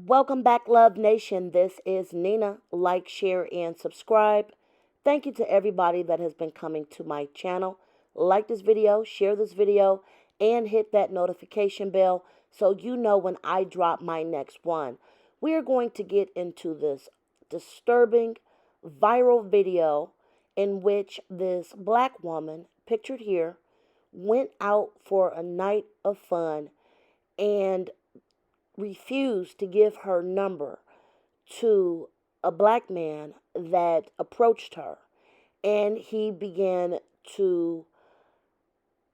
Welcome back, Love Nation. This is Nina. Like, share, and subscribe. Thank you to everybody that has been coming to my channel. Like this video, share this video, and hit that notification bell so you know when I drop my next one. We are going to get into this disturbing viral video in which this black woman, pictured here, went out for a night of fun and refused to give her number to a black man that approached her. And he began to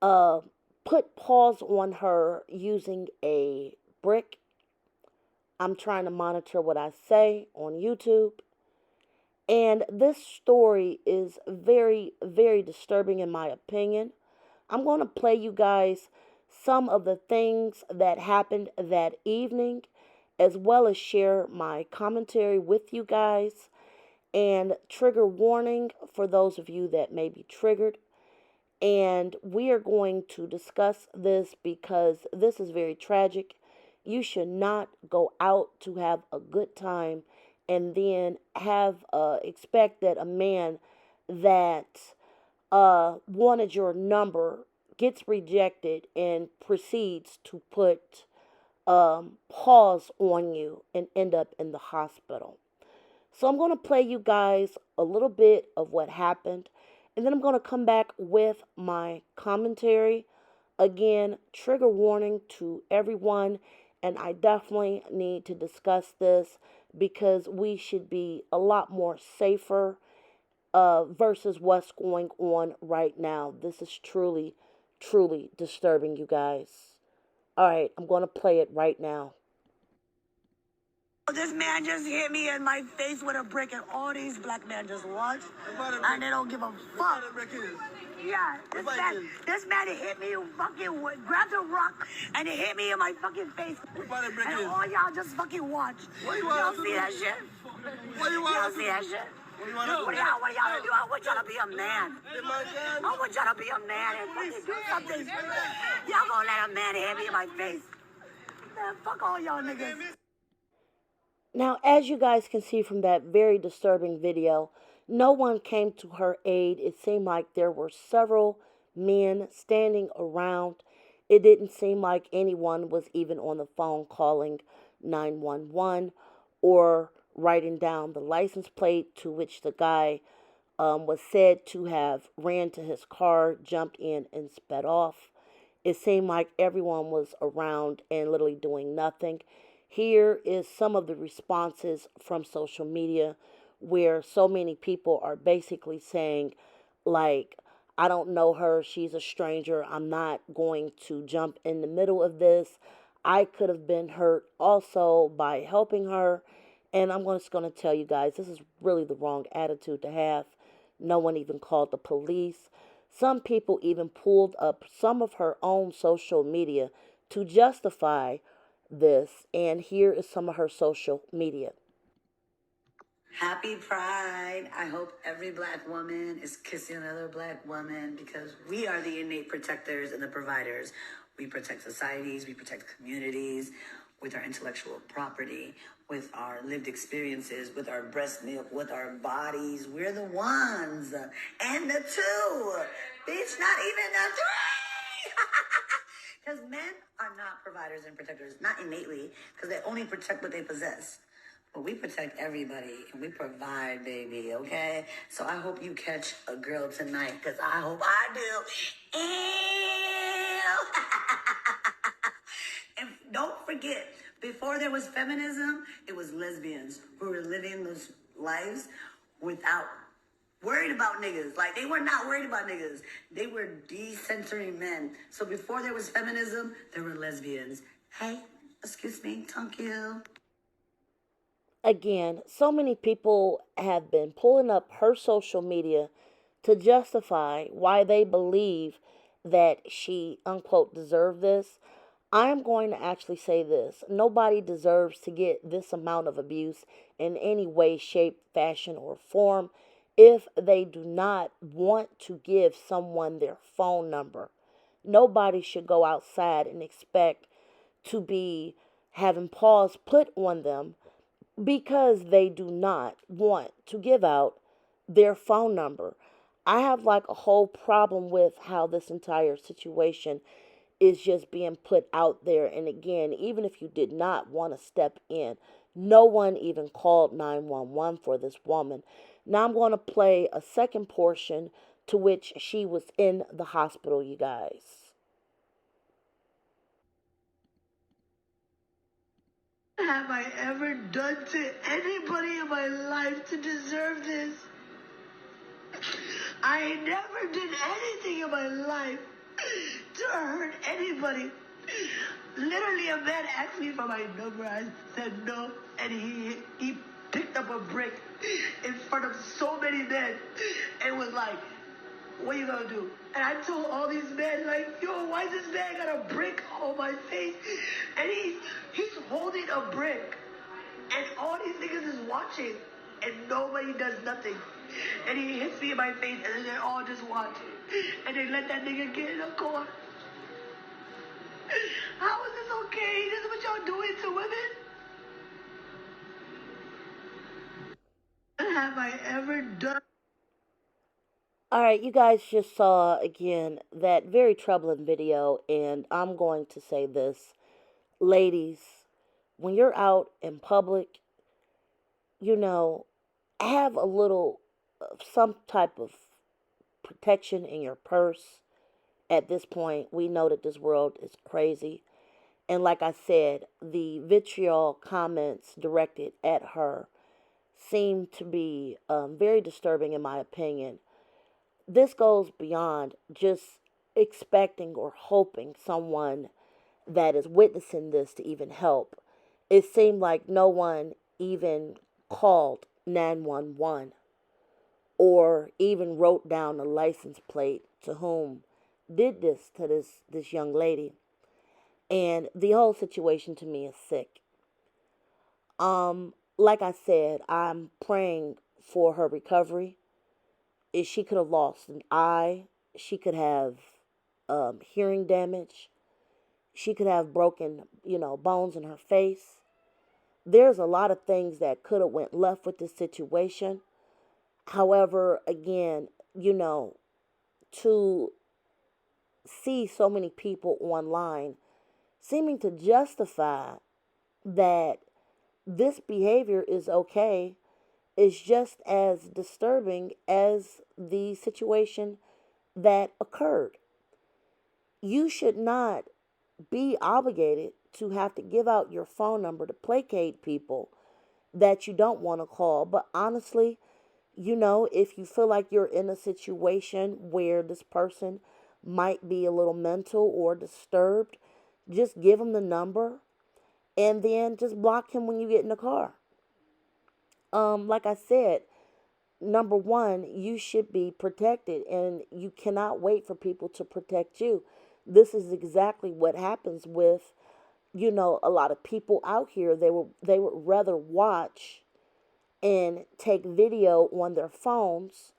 uh, put paws on her using a brick. I'm trying to monitor what I say on YouTube. And this story is very, very disturbing in my opinion. I'm going to play you guys some of the things that happened that evening, as well as share my commentary with you guys. And trigger warning for those of you that may be triggered. And we are going to discuss this because this is very tragic. You should not go out to have a good time and then have expect that a man that wanted your number gets rejected and proceeds to put pause on you and end up in the hospital. So I'm going to play you guys a little bit of what happened, and then I'm going to come back with my commentary. Again, trigger warning to everyone, and I definitely need to discuss this because we should be a lot more safer versus what's going on right now. This is truly, truly disturbing, you guys. All right, I'm going to play it right now. This man just hit me in my face with a brick, and all these black men just watch, and they don't give a fuck. Yeah, this man hit me, grabbed a rock, and he hit me in my fucking face. And all y'all just fucking watch. Y'all see that shit? Y'all see that shit? What y'all gonna do? I want y'all to be a man. I want y'all to be a man and fucking do something. Y'all gonna let a man hit me in my face? Man, fuck all y'all niggas. Now, as you guys can see from that very disturbing video, no one came to her aid. It seemed like there were several men standing around. It didn't seem like anyone was even on the phone calling 911 or writing down the license plate to which the guy was said to have ran to his car, jumped in, and sped off. It seemed like everyone was around and literally doing nothing. Here is some of the responses from social media where so many people are basically saying, like, I don't know her, she's a stranger, I'm not going to jump in the middle of this. I could have been hurt also by helping her. And I'm just going to tell you guys, this is really the wrong attitude to have. No one even called the police. Some people even pulled up some of her own social media to justify this, and here is some of her social media. Happy Pride. I hope every black woman is kissing another black woman because we are the innate protectors and the providers. We protect societies, we protect communities with our intellectual property, with our lived experiences, with our breast milk, with our bodies. We're the ones. And the two. Bitch, not even the three. Because men are not providers and protectors, not innately, because they only protect what they possess. But we protect everybody, and we provide, baby, okay? So I hope you catch a girl tonight, because I hope I do. Ew. And don't forget, before there was feminism, it was lesbians who were living those lives without worried about niggas. Like, they were not worried about niggas. They were decentering men. So before there was feminism, there were lesbians. Hey, excuse me, thank you. Again, so many people have been pulling up her social media to justify why they believe that she, unquote, deserved this. I'm going to actually say this. Nobody deserves to get this amount of abuse in any way, shape, fashion, or form if they do not want to give someone their phone number. Nobody should go outside and expect to be having pause put on them because they do not want to give out their phone number. I have like a whole problem with how this entire situation is just being put out there. And again, even if you did not want to step in, no one even called 911 for this woman. Now I'm going to play a second portion to which she was in the hospital, you guys. Have I ever done to anybody in my life to deserve this? I never did anything in my life to hurt anybody. Literally, a man asked me for my number. I said no, and he picked up a brick in front of so many men and was like, "What you gonna do?" And I told all these men, like, "Yo, why this man got a brick on my face?" And he's holding a brick, and all these niggas is watching, and nobody does nothing. And he hits me in my face, and then they all just watch, and they let that nigga get in the car. How is this okay? This is what y'all doing to women? Have I ever done? All right, you guys just saw again that very troubling video, and I'm going to say this. Ladies, when you're out in public, you know, have a little some type of protection in your purse. At this point, we know that this world is crazy. And like I said, the vitriol comments directed at her seem to be very disturbing, in my opinion. This goes beyond just expecting or hoping someone that is witnessing this to even help. It seemed like no one even called 911 or even wrote down a license plate to whom did this to this young lady. And the whole situation to me is sick. Like I said, I'm praying for her recovery. If she could have lost an eye, she could have hearing damage, she could have broken, bones in her face. There's a lot of things that could have went left with this situation. However, again, to see so many people online seeming to justify that this behavior is okay is just as disturbing as the situation that occurred. You should not be obligated to have to give out your phone number to placate people that you don't want to call. But honestly, if you feel like you're in a situation where this person might be a little mental or disturbed, just give them the number and then just block him when you get in the car. Like I said, number one, you should be protected and you cannot wait for people to protect you. This is exactly what happens with, a lot of people out here. They would rather watch and take video on their phones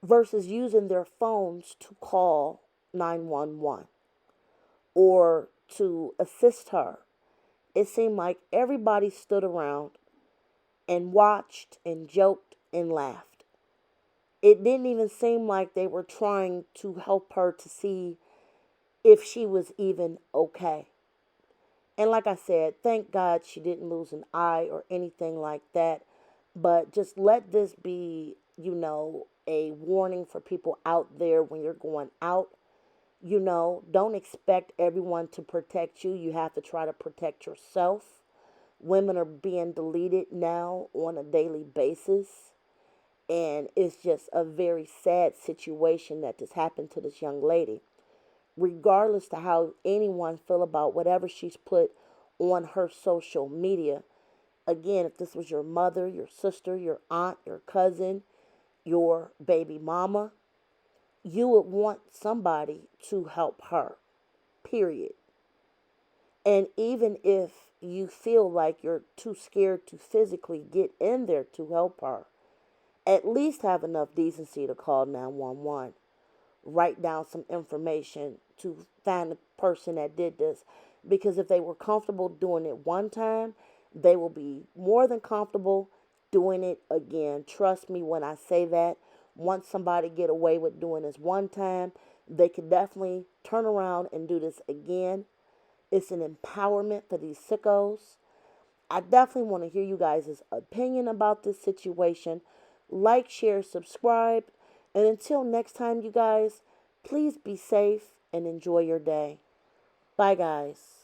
versus using their phones to call 911 or to assist her. It seemed like everybody stood around and watched and joked and laughed. It didn't even seem like they were trying to help her to see if she was even okay. And like I said, thank God she didn't lose an eye or anything like that. But just let this be, a warning for people out there when you're going out. Don't expect everyone to protect you. You have to try to protect yourself. Women are being deleted now on a daily basis. And it's just a very sad situation that just happened to this young lady. Regardless to how anyone feel about whatever she's put on her social media. Again, if this was your mother, your sister, your aunt, your cousin, your baby mama, you would want somebody to help her, period. And even if you feel like you're too scared to physically get in there to help her, at least have enough decency to call 911. Write down some information to find the person that did this. Because if they were comfortable doing it one time, they will be more than comfortable doing it again. Trust me when I say that. Once somebody get away with doing this one time, they can definitely turn around and do this again. It's an empowerment for these sickos. I definitely want to hear you guys' opinion about this situation. Like, share, subscribe. And until next time, you guys, please be safe and enjoy your day. Bye, guys.